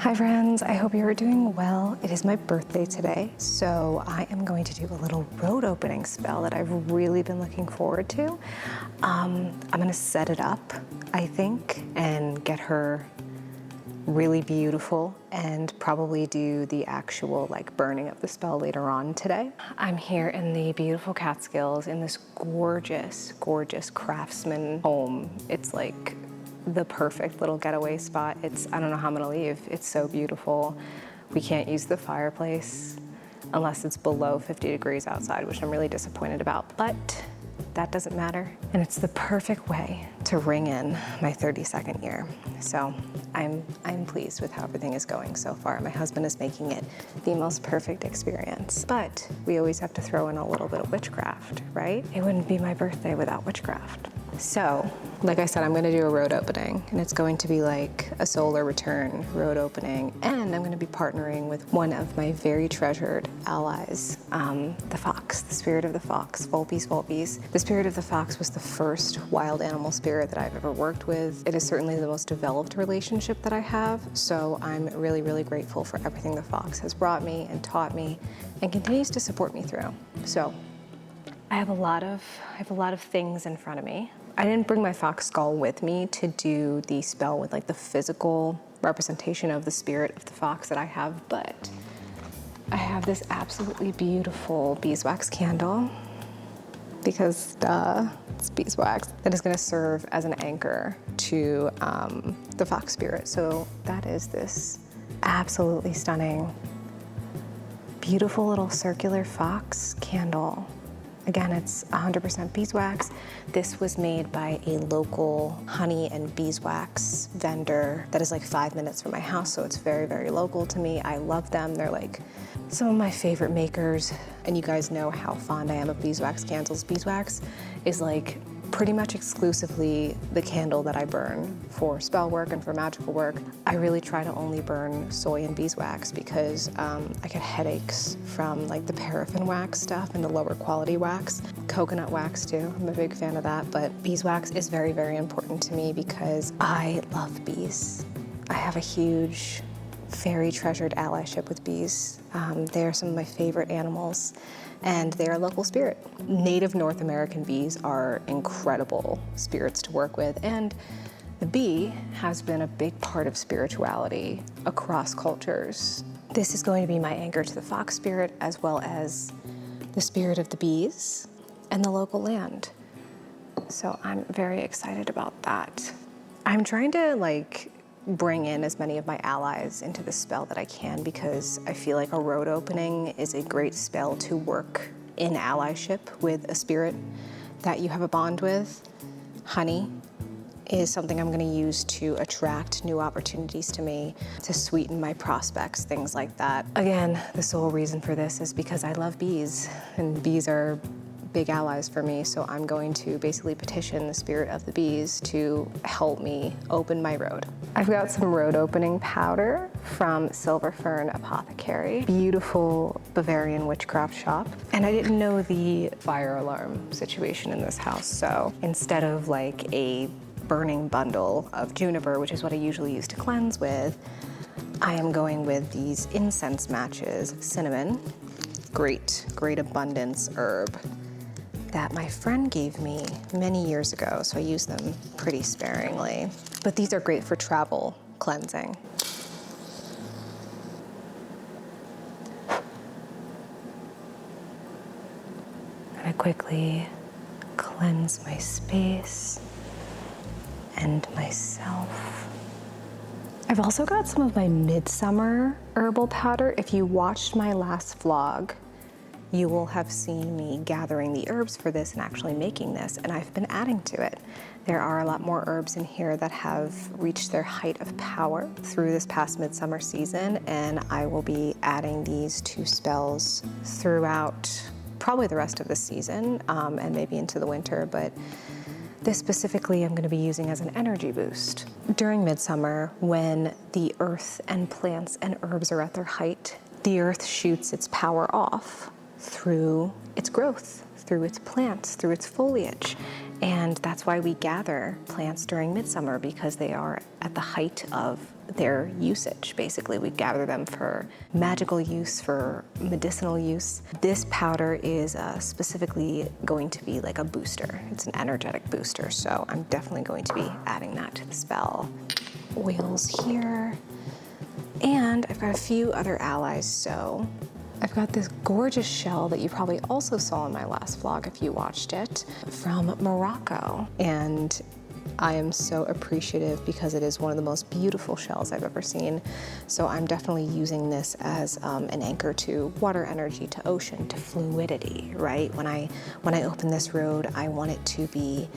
Hi friends, I hope you are doing well. It is my birthday today, so I am going to do a little road opening spell that I've really been looking forward to. I'm gonna set it up, I think, and get her really beautiful and probably do the actual burning of the spell later on today. I'm here in the beautiful Catskills in this gorgeous, gorgeous craftsman home. It's like the perfect little getaway spot. I don't know how I'm gonna leave. It's so beautiful. We can't use the fireplace unless it's below 50 degrees outside, which I'm really disappointed about, but that doesn't matter. And it's the perfect way to ring in my 32nd year. So I'm pleased with how everything is going so far. My husband is making it the most perfect experience. But we always have to throw in a little bit of witchcraft, right? It wouldn't be my birthday without witchcraft. So, like I said, I'm gonna do a road opening, and it's going to be like a solar return road opening, and I'm gonna be partnering with one of my very treasured allies, the fox, the spirit of the fox, Volpes Volpes. The spirit of the fox was the first wild animal spirit that I've ever worked with. It is certainly the most developed relationship that I have, so I'm really, really grateful for everything the fox has brought me and taught me and continues to support me through. So, I have a lot of things in front of me. I didn't bring my fox skull with me to do the spell with the physical representation of the spirit of the fox that I have, but I have this absolutely beautiful beeswax candle because it's beeswax that is gonna serve as an anchor to the fox spirit. So that is this absolutely stunning, beautiful little circular fox candle. Again, it's 100% beeswax. This was made by a local honey and beeswax vendor that is 5 minutes from my house, so it's very, very local to me. I love them. They're some of my favorite makers, and you guys know how fond I am of beeswax candles. Beeswax is pretty much exclusively the candle that I burn for spell work and for magical work. I really try to only burn soy and beeswax because I get headaches from the paraffin wax stuff and the lower quality wax. Coconut wax too, I'm a big fan of that, but beeswax is very, very important to me because I love bees. I have a huge, very treasured allyship with bees. They're some of my favorite animals, and they're a local spirit. Native North American bees are incredible spirits to work with, and the bee has been a big part of spirituality across cultures. This is going to be my anchor to the fox spirit, as well as the spirit of the bees and the local land. So I'm very excited about that. I'm trying to bring in as many of my allies into the spell that I can, because I feel like a road opening is a great spell to work in allyship with a spirit that you have a bond with. Honey is something I'm gonna use to attract new opportunities to me, to sweeten my prospects, things like that. Again, the sole reason for this is because I love bees, and bees are big allies for me, so I'm going to basically petition the spirit of the bees to help me open my road. I've got some road opening powder from Silver Fern Apothecary, beautiful Bavarian witchcraft shop. And I didn't know the fire alarm situation in this house, so instead of a burning bundle of juniper, which is what I usually use to cleanse with, I am going with these incense matches, cinnamon, great abundance herb, that my friend gave me many years ago, so I use them pretty sparingly. But these are great for travel cleansing. And I quickly cleanse my space and myself. I've also got some of my midsummer herbal powder. If you watched my last vlog, you will have seen me gathering the herbs for this and actually making this, and I've been adding to it. There are a lot more herbs in here that have reached their height of power through this past midsummer season, and I will be adding these two spells throughout probably the rest of the season, and maybe into the winter, but this specifically I'm gonna be using as an energy boost. During midsummer, when the earth and plants and herbs are at their height, the earth shoots its power off through its growth, through its plants, through its foliage. And that's why we gather plants during midsummer, because they are at the height of their usage. Basically, we gather them for magical use, for medicinal use. This powder is specifically going to be like a booster. It's an energetic booster, so I'm definitely going to be adding that to the spell. Oils here. And I've got a few other allies, so I've got this gorgeous shell that you probably also saw in my last vlog if you watched it, from Morocco. And I am so appreciative because it is one of the most beautiful shells I've ever seen. So I'm definitely using this as an anchor to water energy, to ocean, to fluidity, right? When I open this road, I want it to be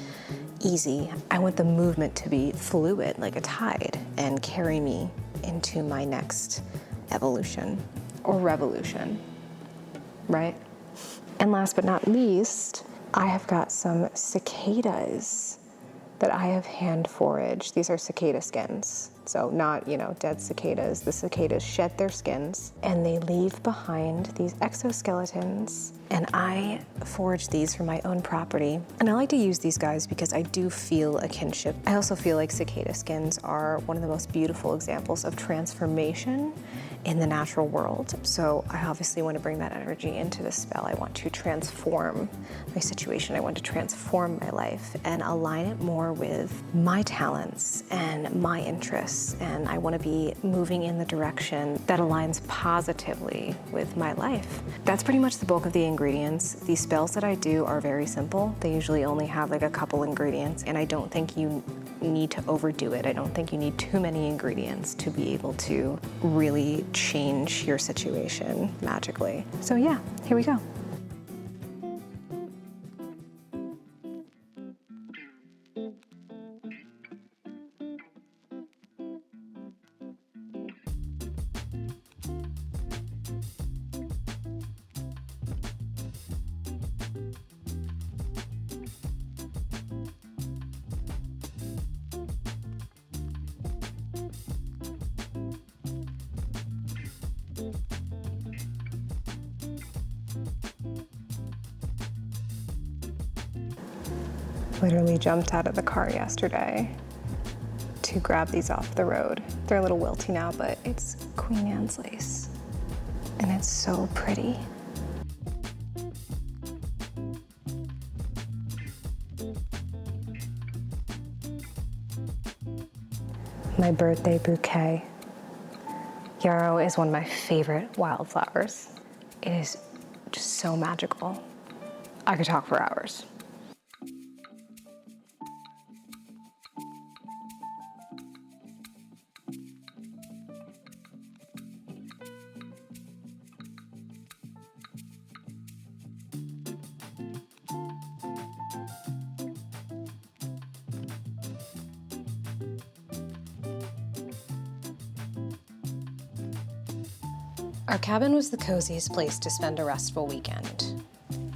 easy. I want the movement to be fluid, like a tide, and carry me into my next evolution or revolution, right? And last but not least, I have got some cicadas that I have hand foraged. These are cicada skins. So not, dead cicadas. The cicadas shed their skins and they leave behind these exoskeletons. And I foraged these for my own property. And I like to use these guys because I do feel a kinship. I also feel like cicada skins are one of the most beautiful examples of transformation in the natural world. So I obviously want to bring that energy into the spell. I want to transform my situation. I want to transform my life and align it more with my talents and my interests. And I want to be moving in the direction that aligns positively with my life. That's pretty much the bulk of the ingredients. These spells that I do are very simple. They usually only have like a couple ingredients, and I don't think you need to overdo it. I don't think you need too many ingredients to be able to really change your situation magically. So yeah, here we go. Literally jumped out of the car yesterday to grab these off the road. They're a little wilty now, but it's Queen Anne's lace, and it's so pretty. My birthday bouquet. Yarrow is one of my favorite wildflowers. It is just so magical. I could talk for hours. Our cabin was the coziest place to spend a restful weekend.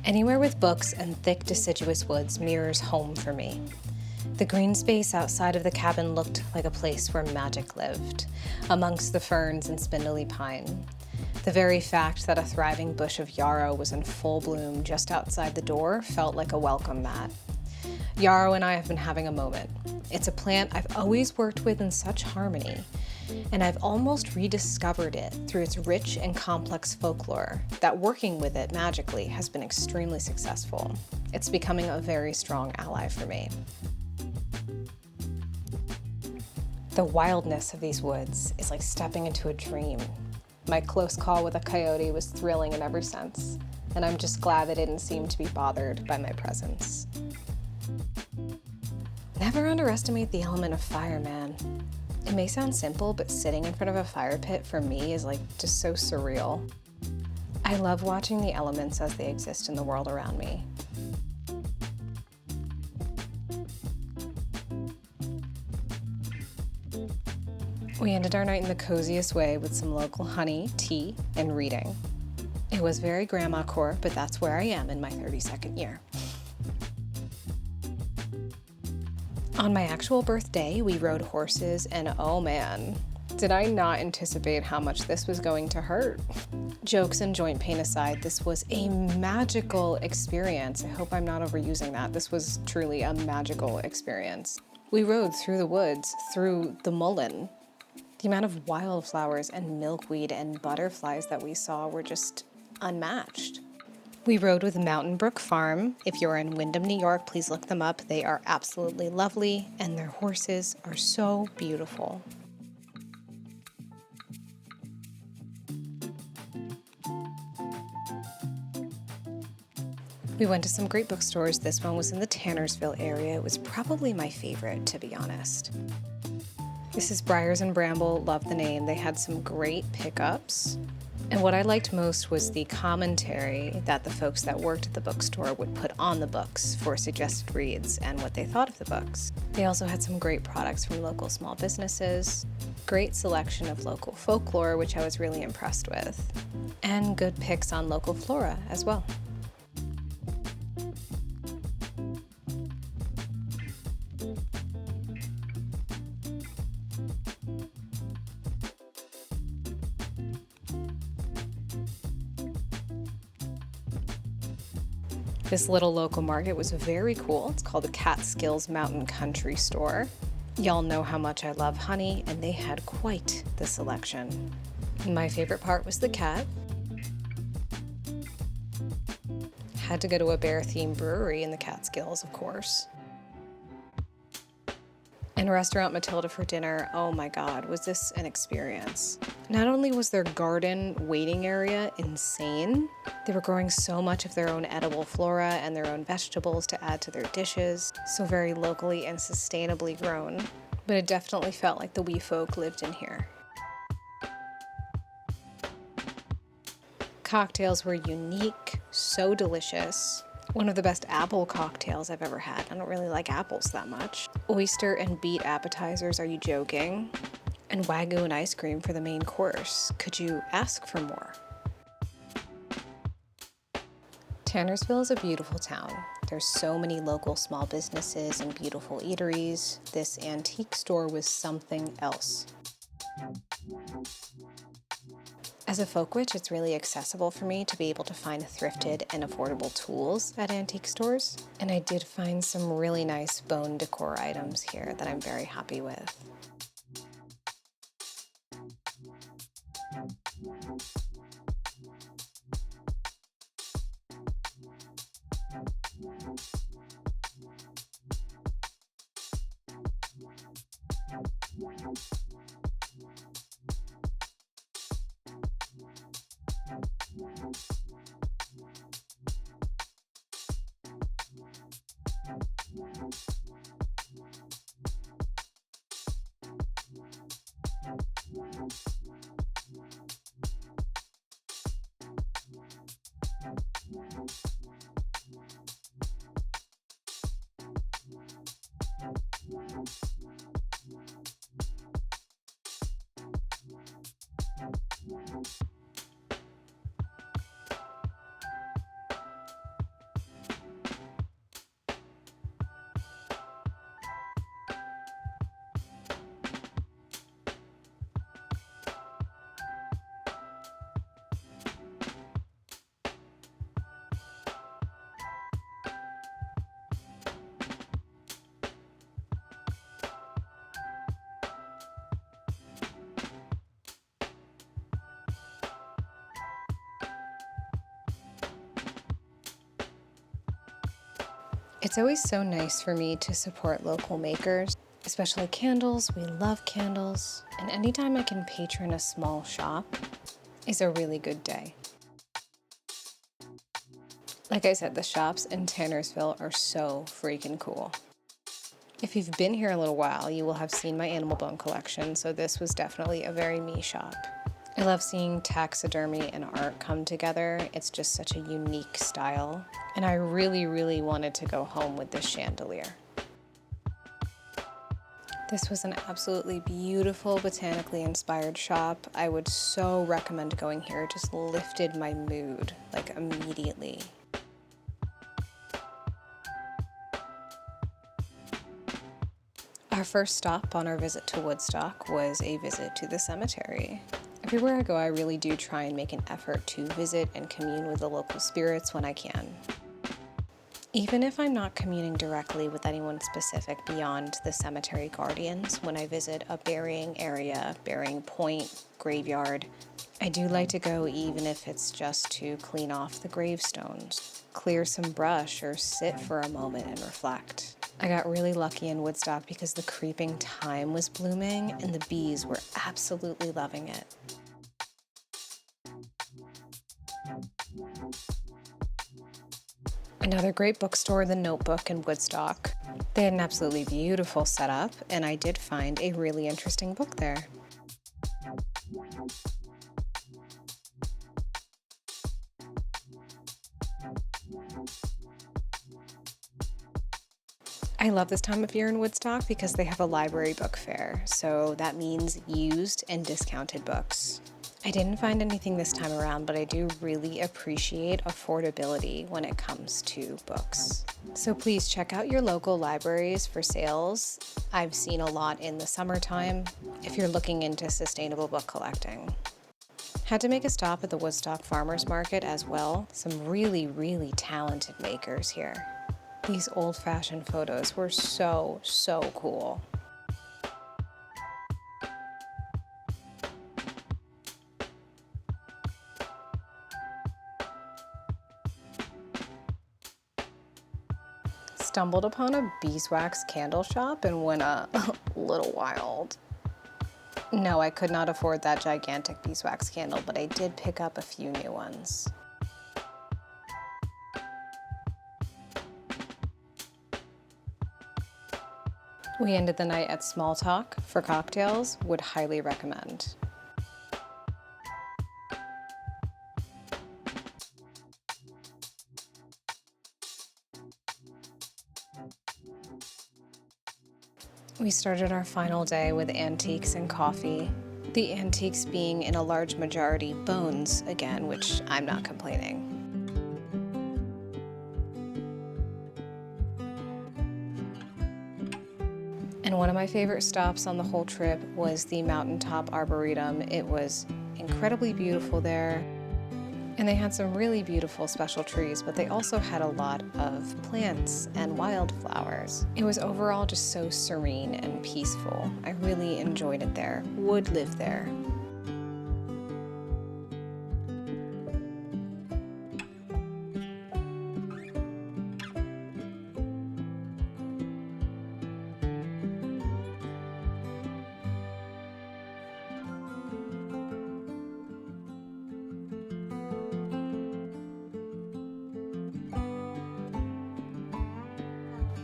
Anywhere with books and thick deciduous woods mirrors home for me. The green space outside of the cabin looked like a place where magic lived, amongst the ferns and spindly pine. The very fact that a thriving bush of yarrow was in full bloom just outside the door felt like a welcome mat. Yarrow and I have been having a moment. It's a plant I've always worked with in such harmony, and I've almost rediscovered it through its rich and complex folklore that working with it magically has been extremely successful. It's becoming a very strong ally for me. The wildness of these woods is like stepping into a dream. My close call with a coyote was thrilling in every sense, and I'm just glad they didn't seem to be bothered by my presence. Never underestimate the element of fire, man. It may sound simple, but sitting in front of a fire pit for me is like just so surreal. I love watching the elements as they exist in the world around me. We ended our night in the coziest way with some local honey, tea, and reading. It was very grandma-core, but that's where I am in my 32nd year. On my actual birthday, we rode horses, and oh man, Did I not anticipate how much this was going to hurt? Jokes and joint pain aside, this was a magical experience. I hope I'm not overusing that. This was truly a magical experience. We rode through the woods, through the mullein. The amount of wildflowers and milkweed and butterflies that we saw were just unmatched. We rode with Mountain Brook Farm. If you're in Windham, New York, please look them up. They are absolutely lovely, and their horses are so beautiful. We went to some great bookstores. This one was in the Tannersville area. It was probably my favorite, to be honest. This is Briars and Bramble, love the name. They had some great pickups. And what I liked most was the commentary that the folks that worked at the bookstore would put on the books for suggested reads and what they thought of the books. They also had some great products from local small businesses, great selection of local folklore, which I was really impressed with, and good picks on local flora as well. This little local market was very cool. It's called the Catskill Mountain Country Store. Y'all know how much I love honey, and they had quite the selection. My favorite part was the cat. Had to go to a bear-themed brewery in the Catskills, of course. And Restaurant Matilda for dinner, oh my God, was this an experience. Not only was their garden waiting area insane, they were growing so much of their own edible flora and their own vegetables to add to their dishes, so very locally and sustainably grown. But it definitely felt like the wee folk lived in here. Cocktails were unique, so delicious. One of the best apple cocktails I've ever had. I don't really like apples that much. Oyster and beet appetizers, are you joking? And Wagyu and ice cream for the main course. Could you ask for more? Tannersville is a beautiful town. There's so many local small businesses and beautiful eateries. This antique store was something else. As a folk witch, it's really accessible for me to be able to find thrifted and affordable tools at antique stores. And I did find some really nice bone decor items here that I'm very happy with. It's always so nice for me to support local makers, especially candles. We love candles. And anytime I can patron a small shop is a really good day. Like I said, the shops in Tannersville are so freaking cool. If you've been here a little while, you will have seen my animal bone collection, so this was definitely a very me shop. I love seeing taxidermy and art come together. It's just such a unique style. And I really, really wanted to go home with this chandelier. This was an absolutely beautiful, botanically inspired shop. I would so recommend going here. It just lifted my mood, like, immediately. Our first stop on our visit to Woodstock was a visit to the cemetery. Everywhere I go, I really do try and make an effort to visit and commune with the local spirits when I can. Even if I'm not communing directly with anyone specific beyond the cemetery guardians, when I visit a burying area, burying point, graveyard, I do like to go even if it's just to clean off the gravestones, clear some brush, or sit for a moment and reflect. I got really lucky in Woodstock because the creeping thyme was blooming and the bees were absolutely loving it. Another great bookstore, The Notebook in Woodstock. They had an absolutely beautiful setup, and I did find a really interesting book there. I love this time of year in Woodstock because they have a library book fair, so that means used and discounted books. I didn't find anything this time around, but I do really appreciate affordability when it comes to books. So please check out your local libraries for sales. I've seen a lot in the summertime if you're looking into sustainable book collecting. Had to make a stop at the Woodstock Farmers Market as well. Some really, really talented makers here. These old-fashioned photos were so cool. Stumbled upon a beeswax candle shop and went a little wild. No, I could not afford that gigantic beeswax candle, but I did pick up a few new ones. We ended the night at Small Talk for cocktails, would highly recommend. We started our final day with antiques and coffee. The antiques being in a large majority bones again, which I'm not complaining. And one of my favorite stops on the whole trip was the mountaintop Arboretum. It was incredibly beautiful there. And they had some really beautiful special trees, but they also had a lot of plants and wildflowers. It was overall just so serene and peaceful. I really enjoyed it there. Would live there.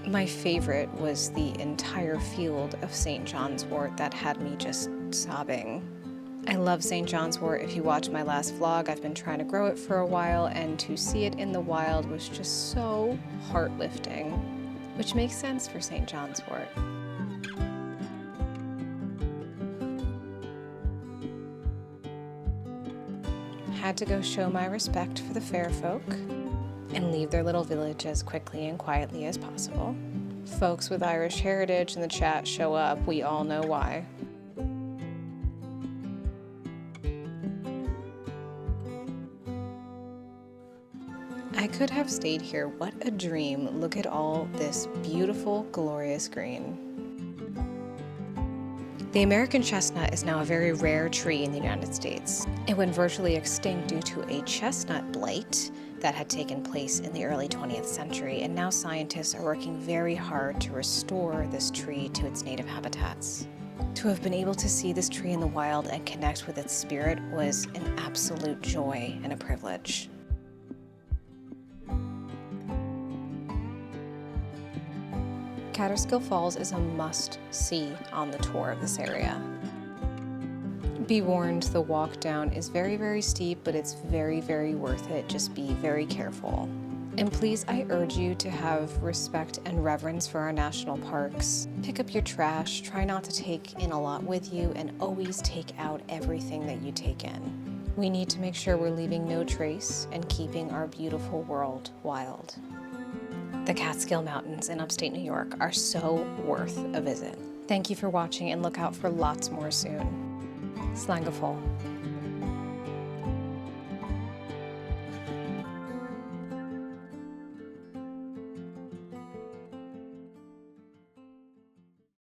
My favorite was the entire field of St. John's wort that had me just sobbing. I love St. John's wort. If you watch my last vlog, I've been trying to grow it for a while, and to see it in the wild was just so heart-lifting, which makes sense for St. John's wort. Had to go show my respect for the fair folk and leave their little village as quickly and quietly as possible. Folks with Irish heritage in the chat show up. We all know why. I could have stayed here. What a dream. Look at all this beautiful, glorious green. The American chestnut is now a very rare tree in the United States. It went virtually extinct due to a chestnut blight that had taken place in the early 20th century, and now scientists are working very hard to restore this tree to its native habitats. To have been able to see this tree in the wild and connect with its spirit was an absolute joy and a privilege. Kaaterskill Falls is a must-see on the tour of this area. Be warned, the walk down is very steep, but it's very worth it. Just be very careful. And please, I urge you to have respect and reverence for our national parks. Pick up your trash, try not to take in a lot with you, and always take out everything that you take in. We need to make sure we're leaving no trace and keeping our beautiful world wild. The Catskill Mountains in upstate New York are so worth a visit. Thank you for watching and look out for lots more soon. Slangeful.